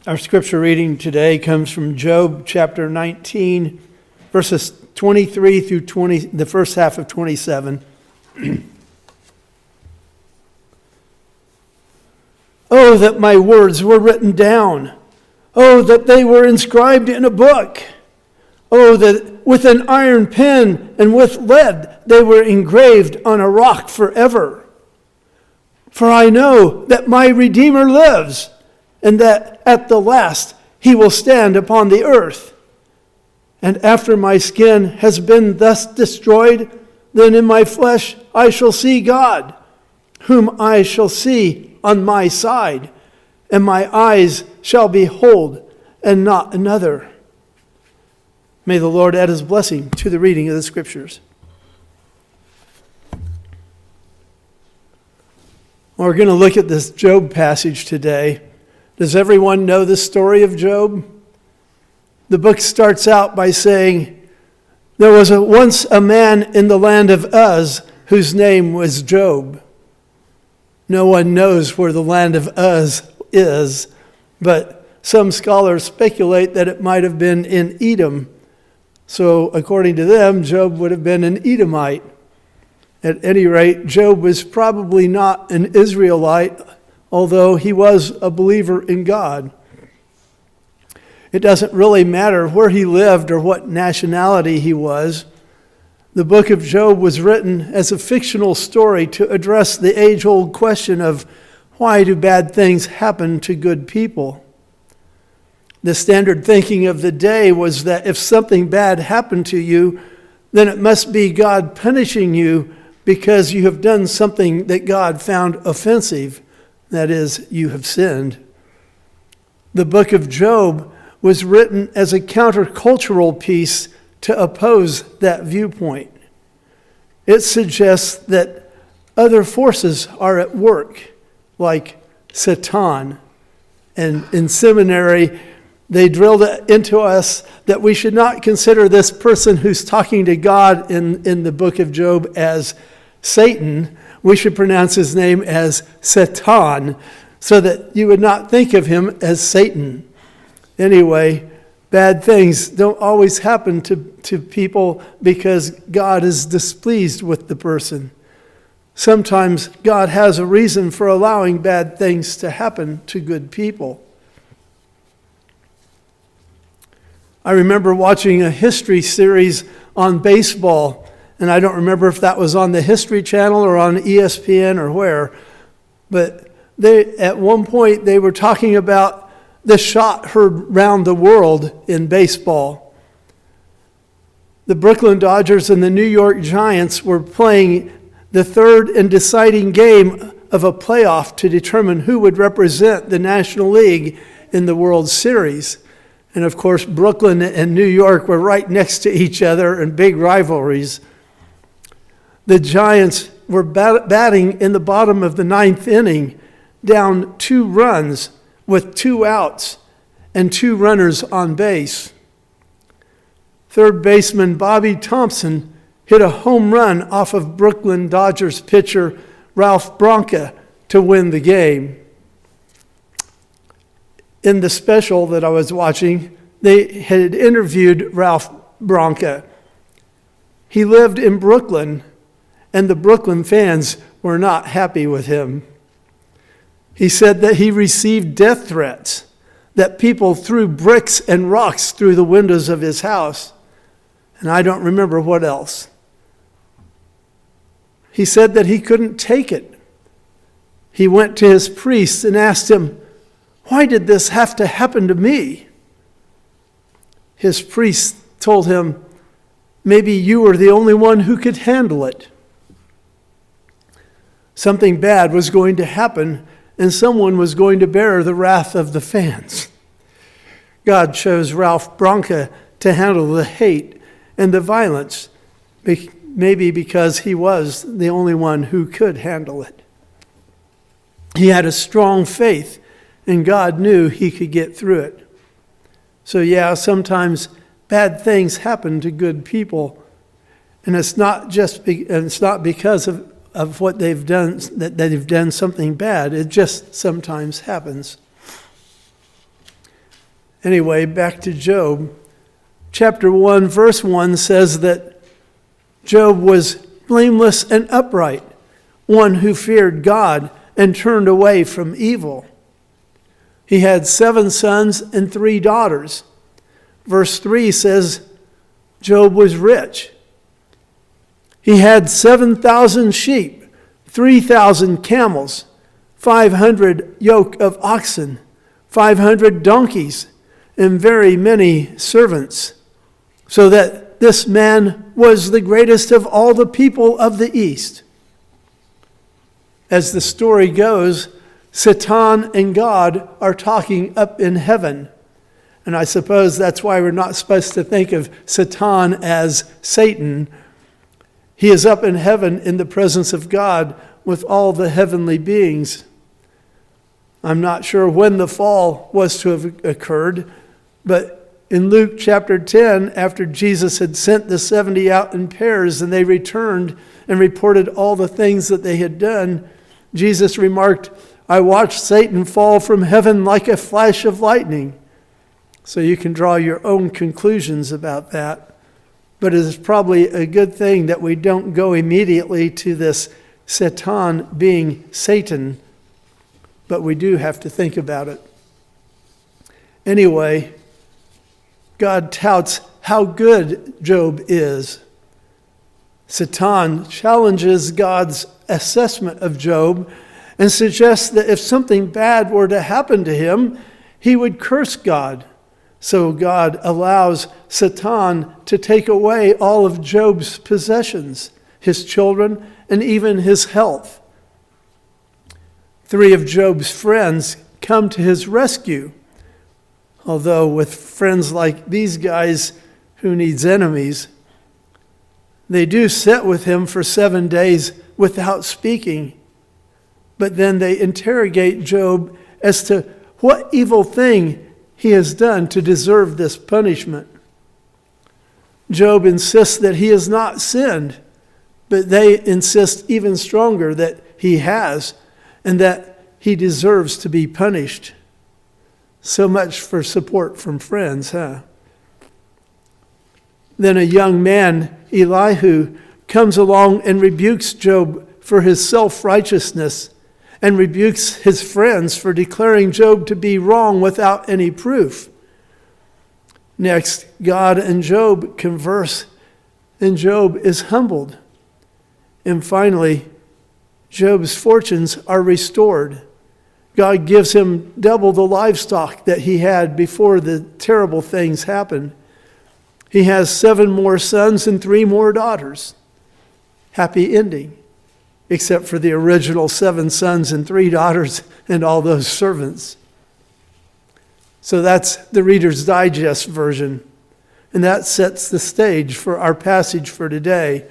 Our scripture reading today comes from Job chapter 19, verses 23 through the first half of 27. Oh, that my words were written down. Oh, that they were inscribed in a book. Oh, that with an iron pen and with lead they were engraved on a rock forever. For I know that my Redeemer lives, and that at the last he will stand upon the earth. And after my skin has been thus destroyed, then in my flesh I shall see God, whom I shall see on my side, and my eyes shall behold, and not another. May the Lord add his blessing to the reading of the Scriptures. We're going to look at this Job passage today. Does everyone know the story of Job? The book starts out by saying, there was once a man in the land of Uz whose name was Job. No one knows where the land of Uz is, but some scholars speculate that it might have been in Edom. So according to them, Job would have been an Edomite. At any rate, Job was probably not an Israelite, although he was a believer in God. It doesn't really matter where he lived or what nationality he was. The book of Job was written as a fictional story to address the age-old question of why do bad things happen to good people? The standard thinking of the day was that if something bad happened to you, then it must be God punishing you because you have done something that God found offensive. That is, you have sinned. The book of Job was written as a countercultural piece to oppose that viewpoint. It suggests that other forces are at work, like Satan. And in seminary, they drilled it into us that we should not consider this person who's talking to God in the book of Job as Satan. We should pronounce his name as Satan, so that you would not think of him as Satan. Anyway, bad things don't always happen to people because God is displeased with the person. Sometimes God has a reason for allowing bad things to happen to good people. I remember watching a history series on baseball, and I don't remember if that was on the History Channel or on ESPN or where, but at one point they were talking about the shot heard round the world in baseball. The Brooklyn Dodgers and the New York Giants were playing the third and deciding game of a playoff to determine who would represent the National League in the World Series. And of course, Brooklyn and New York were right next to each other in big rivalries. The Giants were batting in the bottom of the ninth inning, down 2 runs with 2 outs and 2 runners on base. Third baseman Bobby Thompson hit a home run off of Brooklyn Dodgers pitcher Ralph Branca to win the game. In the special that I was watching, they had interviewed Ralph Branca. He lived in Brooklyn, and the Brooklyn fans were not happy with him. He said that he received death threats, that people threw bricks and rocks through the windows of his house, and I don't remember what else. He said that he couldn't take it. He went to his priest and asked him, "Why did this have to happen to me?" His priest told him, "Maybe you were the only one who could handle it." Something bad was going to happen, and someone was going to bear the wrath of the fans. God chose Ralph Branca to handle the hate and the violence, maybe because he was the only one who could handle it. He had a strong faith, and God knew he could get through it. So yeah, sometimes bad things happen to good people, and it's not because of what they've done, that they've done something bad. It just sometimes happens. Anyway, back to Job. Chapter 1, verse 1 says that Job was blameless and upright, one who feared God and turned away from evil. He had 7 sons and 3 daughters. Verse 3 says Job was rich. He had 7,000 sheep, 3,000 camels, 500 yoke of oxen, 500 donkeys, and very many servants, so that this man was the greatest of all the people of the East. As the story goes, Satan and God are talking up in heaven. And I suppose that's why we're not supposed to think of Satan as Satan. He is up in heaven in the presence of God with all the heavenly beings. I'm not sure when the fall was to have occurred, but in Luke chapter 10, after Jesus had sent the 70 out in pairs and they returned and reported all the things that they had done, Jesus remarked, "I watched Satan fall from heaven like a flash of lightning." So you can draw your own conclusions about that. But it is probably a good thing that we don't go immediately to this Satan being Satan, but we do have to think about it. Anyway, God touts how good Job is. Satan challenges God's assessment of Job and suggests that if something bad were to happen to him, he would curse God. So God allows Satan to take away all of Job's possessions, his children, and even his health. 3 of Job's friends come to his rescue. Although with friends like these guys, who needs enemies? They do sit with him for 7 days without speaking. But then they interrogate Job as to what evil thing he has done to deserve this punishment. Job insists that he has not sinned, but they insist even stronger that he has and that he deserves to be punished. So much for support from friends, huh? Then a young man, Elihu, comes along and rebukes Job for his self-righteousness and rebukes his friends for declaring Job to be wrong without any proof. Next, God and Job converse, and Job is humbled. And finally, Job's fortunes are restored. God gives him double the livestock that he had before the terrible things happened. He has 7 more sons and 3 more daughters. Happy ending, except for the original 7 sons and 3 daughters and all those servants. So that's the Reader's Digest version. And that sets the stage for our passage for today.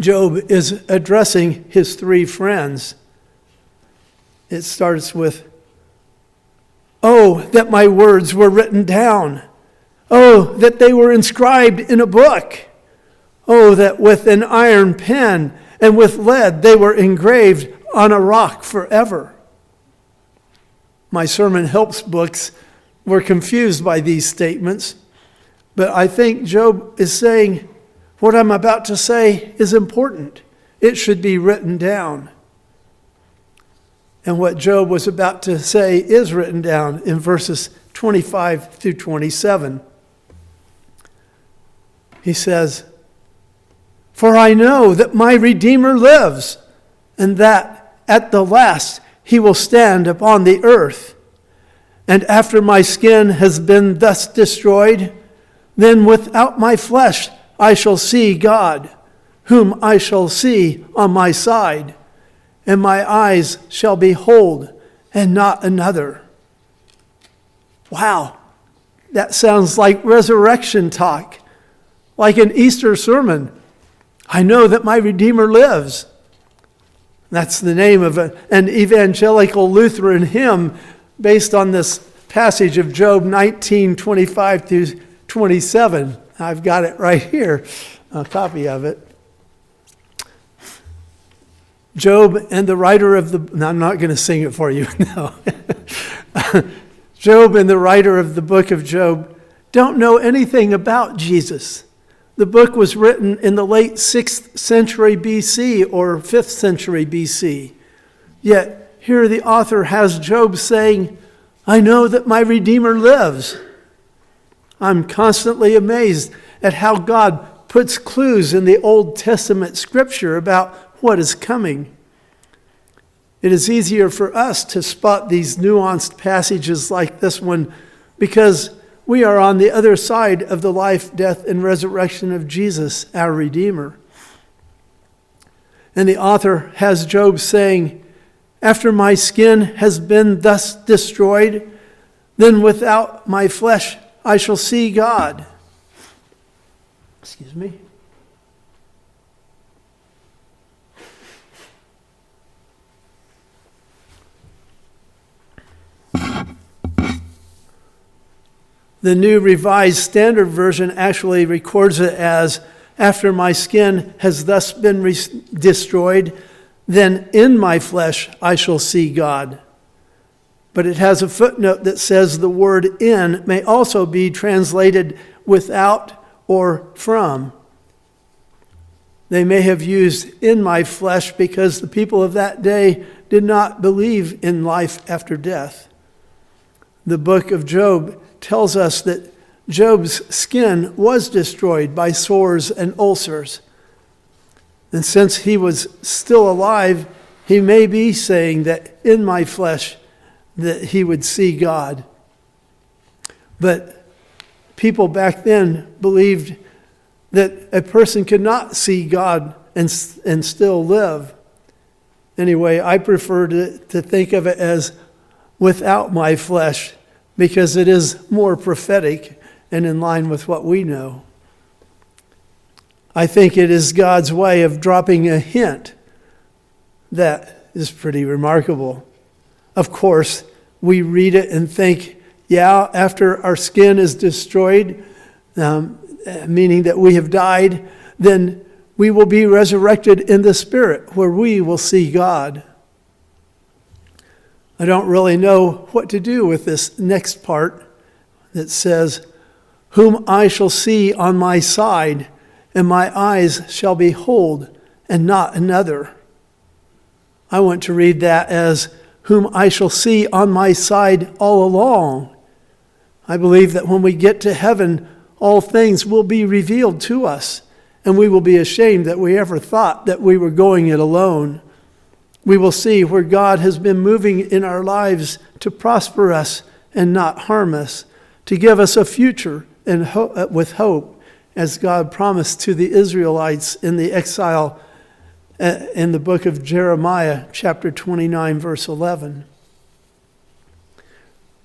Job is addressing his 3 friends. It starts with, "Oh, that my words were written down. Oh, that they were inscribed in a book. Oh, that with an iron pen and with lead they were engraved on a rock forever." My sermon helps books were confused by these statements, but I think Job is saying, what I'm about to say is important. It should be written down. And what Job was about to say is written down in verses 25 through 27. He says, "For I know that my Redeemer lives, and that at the last he will stand upon the earth. And after my skin has been thus destroyed, then without my flesh I shall see God, whom I shall see on my side, and my eyes shall behold, and not another." Wow, that sounds like resurrection talk, like an Easter sermon. I know that my Redeemer lives. That's the name of an evangelical Lutheran hymn based on this passage of Job 19:25 through 27. I've got it right here, a copy of it. Job and the writer of the... No, I'm not going to sing it for you, no. Job and the writer of the book of Job don't know anything about Jesus. The book was written in the late 6th century BC or 5th century BC. Yet here the author has Job saying, I know that my Redeemer lives. I'm constantly amazed at how God puts clues in the Old Testament scripture about what is coming. It is easier for us to spot these nuanced passages like this one because we are on the other side of the life, death, and resurrection of Jesus, our Redeemer. And the author has Job saying, after my skin has been thus destroyed, then without my flesh I shall see God. Excuse me. The New Revised Standard Version actually records it as, after my skin has thus been destroyed, then in my flesh I shall see God. But it has a footnote that says the word in may also be translated without or from. They may have used in my flesh because the people of that day did not believe in life after death. The book of Job tells us that Job's skin was destroyed by sores and ulcers. And since he was still alive, he may be saying that in my flesh that he would see God. But people back then believed that a person could not see God and still live. Anyway, I prefer to think of it as without my flesh, because it is more prophetic and in line with what we know. I think it is God's way of dropping a hint that is pretty remarkable. Of course, we read it and think, yeah, after our skin is destroyed, meaning that we have died, then we will be resurrected in the Spirit, where we will see God. I don't really know what to do with this next part that says, whom I shall see on my side, and my eyes shall behold, and not another. I want to read that as, whom I shall see on my side all along. I believe that when we get to heaven, all things will be revealed to us, and we will be ashamed that we ever thought that we were going it alone. We will see where God has been moving in our lives to prosper us and not harm us, to give us a future and with hope, as God promised to the Israelites in the exile in the book of Jeremiah, chapter 29, verse 11.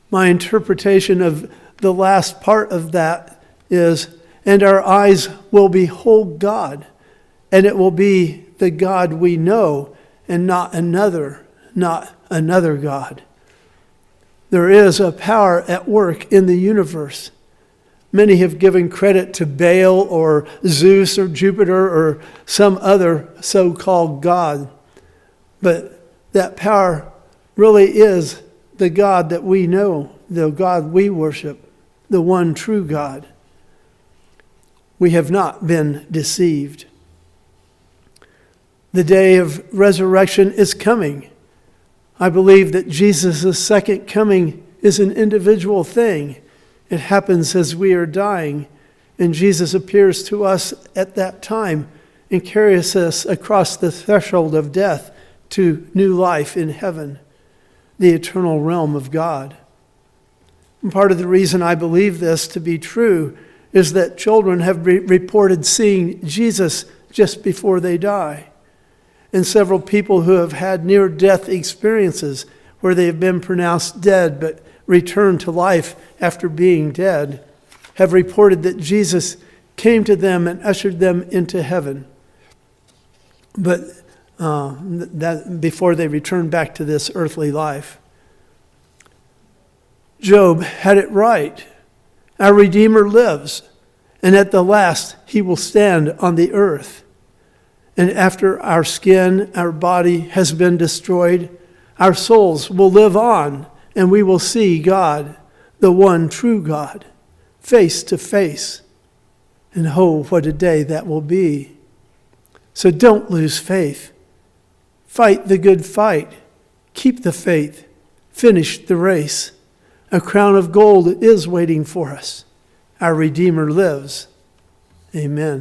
My interpretation of the last part of that is, and our eyes will behold God, and it will be the God we know, and not another God. There is a power at work in the universe. Many have given credit to Baal or Zeus or Jupiter or some other so-called god. But that power really is the God that we know, the God we worship, the one true God. We have not been deceived. The day of resurrection is coming. I believe that Jesus' second coming is an individual thing. It happens as we are dying, and Jesus appears to us at that time and carries us across the threshold of death to new life in heaven, the eternal realm of God. And part of the reason I believe this to be true is that children have reported seeing Jesus just before they die. And several people who have had near-death experiences where they have been pronounced dead but returned to life after being dead have reported that Jesus came to them and ushered them into heaven. But that before they returned back to this earthly life. Job had it right. Our Redeemer lives, and at the last he will stand on the earth. And after our skin, our body has been destroyed, our souls will live on, and we will see God. the one true God, face to face. And oh, what a day that will be. So don't lose faith. Fight the good fight. Keep the faith. Finish the race. A crown of gold is waiting for us. Our Redeemer lives. Amen.